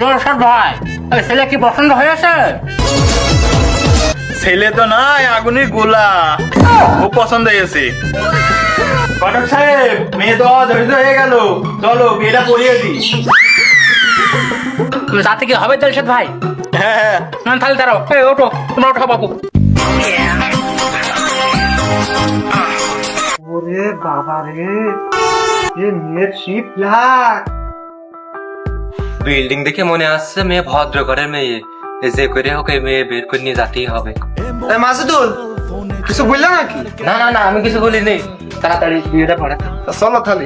জলসাদ ভাই, এই ছেলে কি পছন্দ হয়েছে? ছেলে তো নাই, আগুনের গোলা। খুব পছন্দ হয়েছে। ঘটক সাহেব, মেয়ে তো ধৈর্য হয়ে গেল, চলো বিয়েটা পড়িয়ে দিই। তাতে কি হবে জলসাদ ভাই? হ্যাঁ হ্যাঁ, না তাহলে দাঁড়াও, এই ওঠো, তোমরা ওঠো বাবু। ওরে বাবা রে, এ মেয়ের শিপ লাগ। বিল্ডিং দেখে মনে আসছে মেয়ে ভদ্র ঘরের মেয়ে, যে করে হোক এই মেয়ে বের করে নিয়ে যেতেই হবে। মাসুদুল, কিছু বললা নাকি? না না না, আমি কিছু বলিনি, তাড়াতাড়ি বিয়েটা পড়াতে। চলো তাহলে।